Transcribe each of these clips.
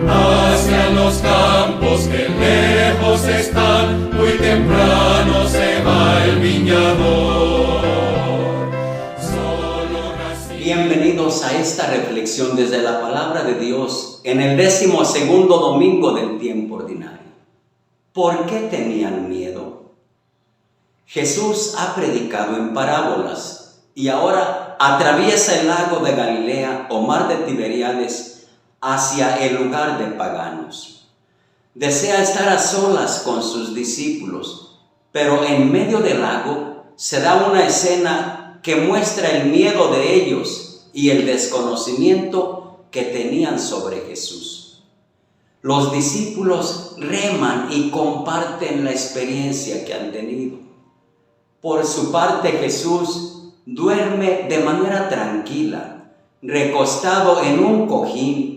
hacia los campos que lejos están, muy temprano se va el viñador. Bienvenidos a esta reflexión desde la palabra de Dios en el 12º domingo del tiempo ordinario. ¿Por qué tenían miedo? Jesús ha predicado en parábolas y ahora atraviesa el lago de Galilea o mar de Tiberíades hacia el lugar de paganos. Desea estar a solas con sus discípulos, pero en medio del lago se da una escena que muestra el miedo de ellos y el desconocimiento que tenían sobre Jesús. Los discípulos reman y comparten la experiencia que han tenido. Por su parte, Jesús duerme de manera tranquila, recostado en un cojín.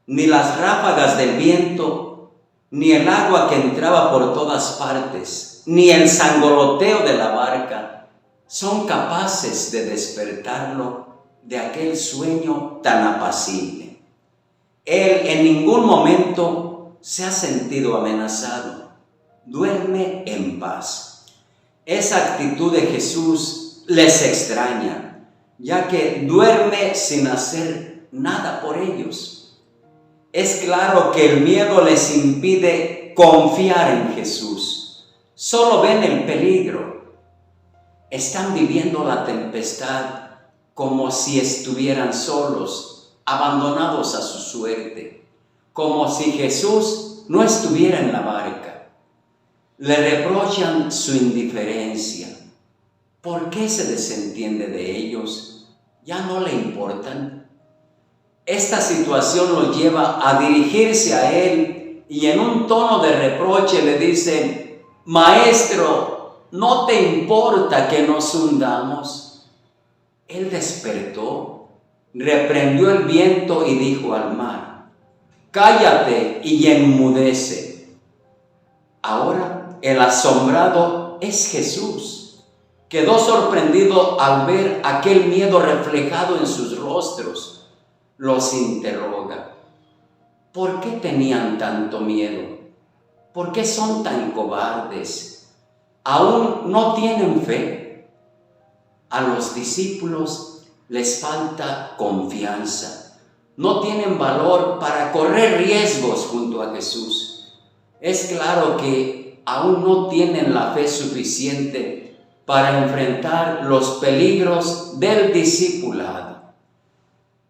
Ni las ráfagas del viento, ni el agua que entraba por todas partes, ni el sangoloteo de la barca son capaces de despertarlo de aquel sueño tan apacible. Él en ningún momento se ha sentido amenazado. Duerme en paz. Esa actitud de Jesús les extraña, ya que duerme sin hacer nada por ellos. Es claro que el miedo les impide confiar en Jesús. Solo ven el peligro. Están viviendo la tempestad como si estuvieran solos, abandonados a su suerte, como si Jesús no estuviera en la barca. Le reprochan su indiferencia. ¿Por qué se desentiende de ellos? ¿Ya no le importan? Esta situación lo lleva a dirigirse a él y en un tono de reproche le dicen: Maestro, ¿no te importa que nos hundamos? Él despertó, reprendió el viento y dijo al mar: cállate y enmudece. Ahora el asombrado es Jesús. Quedó sorprendido al ver aquel miedo reflejado en sus rostros. Los interroga: ¿por qué tenían tanto miedo? ¿Por qué son tan cobardes? ¿Aún no tienen fe? A los discípulos les falta confianza. No tienen valor para correr riesgos junto a Jesús. Es claro que aún no tienen la fe suficiente para enfrentar los peligros del discipulado.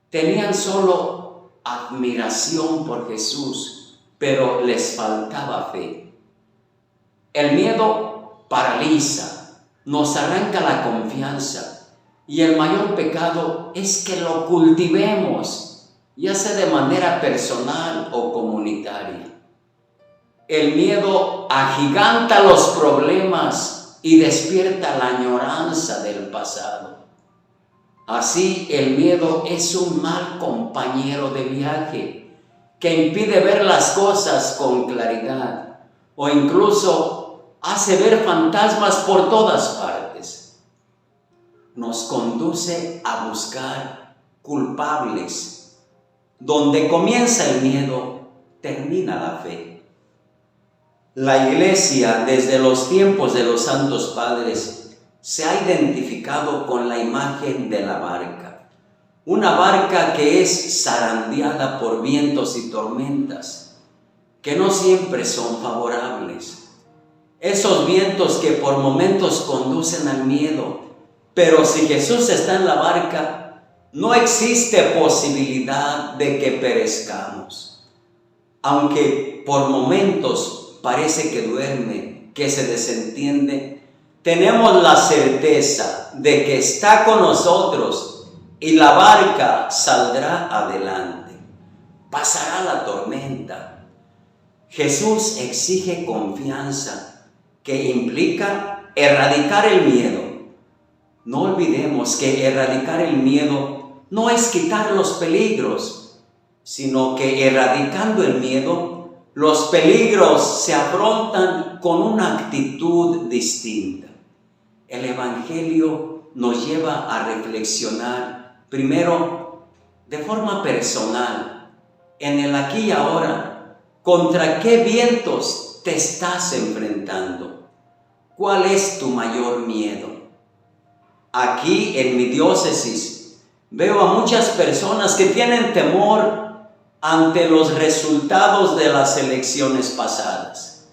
Tenían solo admiración por Jesús, pero les faltaba fe. El miedo paraliza, nos arranca la confianza, y el mayor pecado es que lo cultivemos, ya sea de manera personal o comunitaria. El miedo agiganta los problemas y despierta la añoranza del pasado. Así, el miedo es un mal compañero de viaje que impide ver las cosas con claridad o incluso hace ver fantasmas por todas partes. Nos conduce a buscar culpables. Donde comienza el miedo, termina la fe. La Iglesia, desde los tiempos de los santos padres, se ha identificado con la imagen de la barca. Una barca que es zarandeada por vientos y tormentas, que no siempre son favorables. Esos vientos que por momentos conducen al miedo, pero si Jesús está en la barca, no existe posibilidad de que perezcamos. Aunque por momentos parece que duerme, que se desentiende, tenemos la certeza de que está con nosotros y la barca saldrá adelante. Pasará la tormenta. Jesús exige confianza, que implica erradicar el miedo. No olvidemos que erradicar el miedo no es quitar los peligros, sino que erradicando el miedo, los peligros se afrontan con una actitud distinta. El Evangelio nos lleva a reflexionar, primero, de forma personal, en el aquí y ahora, ¿contra qué vientos te estás enfrentando? ¿Cuál es tu mayor miedo? Aquí en mi diócesis veo a muchas personas que tienen temor ante los resultados de las elecciones pasadas.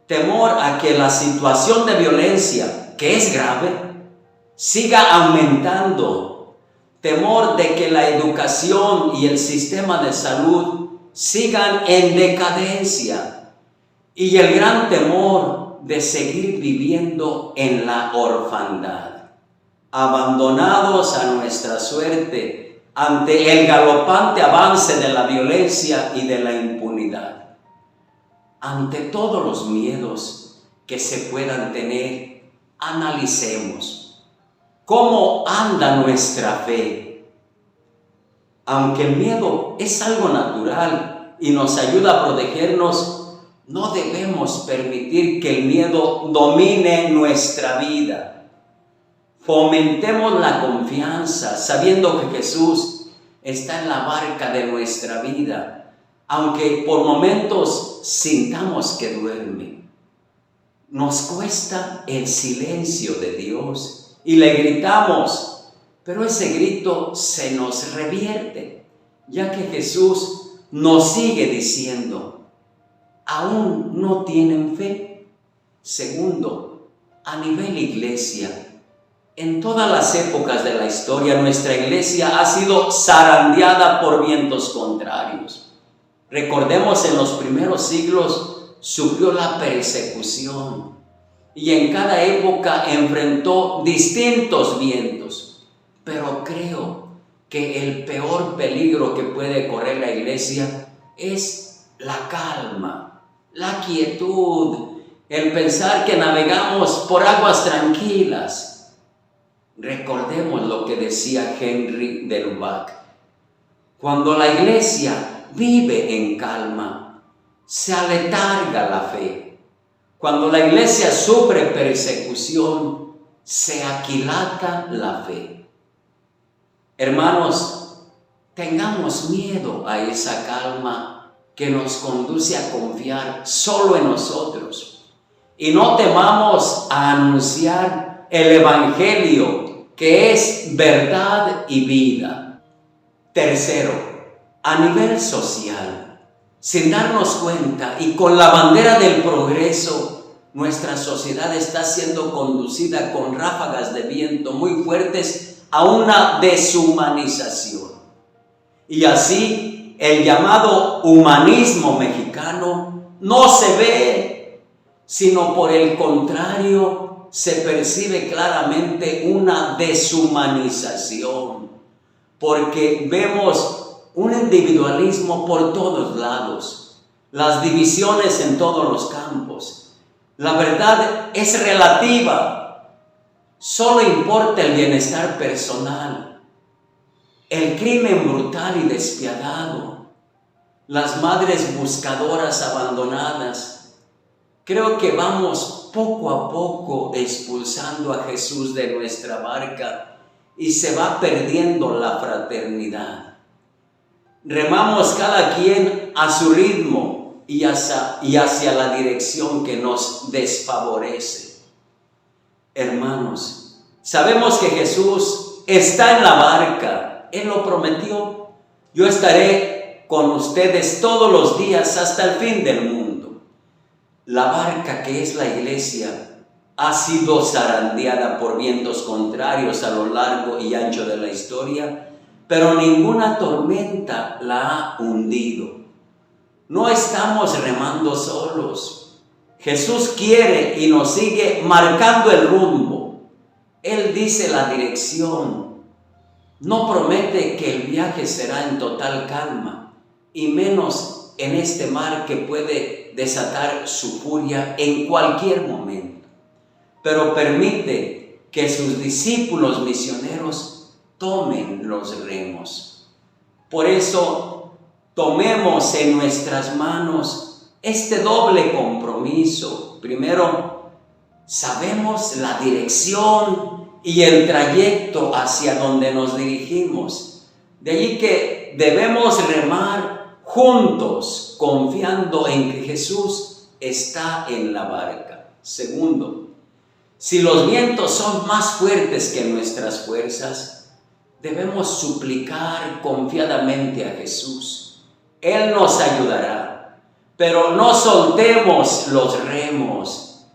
Temor a que la situación de violencia, que es grave, siga aumentando. Temor de que la educación y el sistema de salud sigan en decadencia. Y el gran temor de seguir viviendo en la orfandad, abandonados a nuestra suerte ante el galopante avance de la violencia y de la impunidad. Ante todos los miedos que se puedan tener, analicemos cómo anda nuestra fe. Aunque el miedo es algo natural y nos ayuda a protegernos, no debemos permitir que el miedo domine nuestra vida. Fomentemos la confianza, sabiendo que Jesús está en la barca de nuestra vida, aunque por momentos sintamos que duerme. Nos cuesta el silencio de Dios y le gritamos, pero ese grito se nos revierte, ya que Jesús nos sigue diciendo, ¿aún no tienen fe? Segundo, a nivel iglesia, en todas las épocas de la historia, nuestra iglesia ha sido zarandeada por vientos contrarios. Recordemos, en los primeros siglos sufrió la persecución y en cada época enfrentó distintos vientos. Pero creo que el peor peligro que puede correr la iglesia es la calma, la quietud, el pensar que navegamos por aguas tranquilas. Recordemos lo que decía Henry de Lubac. Cuando la iglesia vive en calma, se aletarga la fe. Cuando la iglesia sufre persecución, se aquilata la fe. Hermanos, tengamos miedo a esa calma que nos conduce a confiar solo en nosotros. Y no temamos a anunciar el Evangelio, que es verdad y vida. Tercero, a nivel social, sin darnos cuenta y con la bandera del progreso, nuestra sociedad está siendo conducida con ráfagas de viento muy fuertes a una deshumanización. Y así el llamado humanismo mexicano no se ve, sino por el contrario, se percibe claramente una deshumanización, porque vemos un individualismo por todos lados, las divisiones en todos los campos. La verdad es relativa, solo importa el bienestar personal. El crimen brutal y despiadado, las madres buscadoras abandonadas. Creo que vamos poco a poco expulsando a Jesús de nuestra barca y se va perdiendo la fraternidad. Remamos cada quien a su ritmo y hacia la dirección que nos desfavorece. Hermanos, sabemos que Jesús está en la barca. Él lo prometió. Yo estaré con ustedes todos los días hasta el fin del mundo. La barca, que es la iglesia, ha sido zarandeada por vientos contrarios a lo largo y ancho de la historia, pero ninguna tormenta la ha hundido. No estamos remando solos. Jesús quiere y nos sigue marcando el rumbo. Él dice la dirección. No promete que el viaje será en total calma, y menos en este mar que puede desatar su furia en cualquier momento. Pero permite que sus discípulos misioneros tomen los remos. Por eso, tomemos en nuestras manos este doble compromiso. Primero, sabemos la dirección y el trayecto hacia donde nos dirigimos. De allí que debemos remar juntos, confiando en que Jesús está en la barca. Segundo, si los vientos son más fuertes que nuestras fuerzas, debemos suplicar confiadamente a Jesús. Él nos ayudará, pero no soltemos los remos.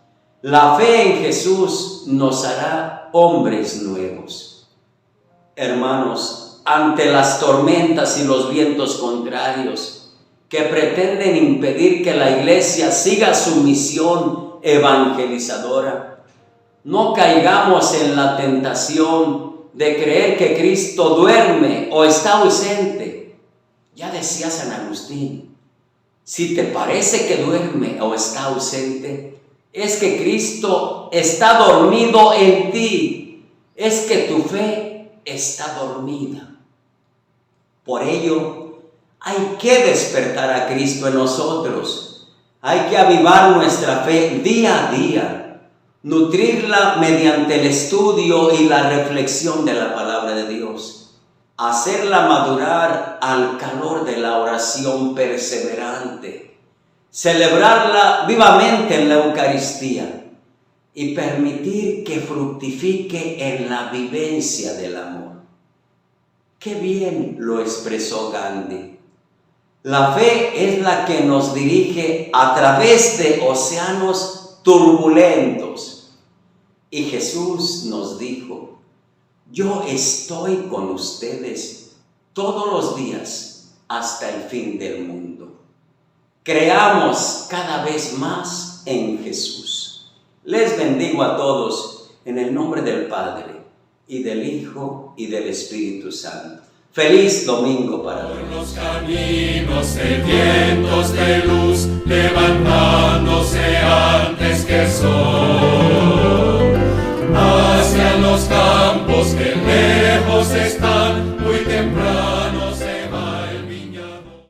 La fe en Jesús nos hará hombres nuevos. Hermanos, ante las tormentas y los vientos contrarios que pretenden impedir que la iglesia siga su misión evangelizadora, no caigamos en la tentación de creer que Cristo duerme o está ausente. Ya decía San Agustín, si te parece que duerme o está ausente, es que Cristo está dormido en ti, es que tu fe está dormida. Por ello, hay que despertar a Cristo en nosotros. Hay que avivar nuestra fe día a día, nutrirla mediante el estudio y la reflexión de la palabra de Dios, hacerla madurar al calor de la oración perseverante, celebrarla vivamente en la Eucaristía y permitir que fructifique en la vivencia del amor. Qué bien lo expresó Gandhi. La fe es la que nos dirige a través de océanos turbulentos. Y Jesús nos dijo, yo estoy con ustedes todos los días hasta el fin del mundo. Creamos cada vez más en Jesús. Les bendigo a todos en el nombre del Padre, y del Hijo, y del Espíritu Santo. ¡Feliz domingo para todos! Por los caminos sedientos de luz, levantándose antes que el sol, hacia los campos que lejos están.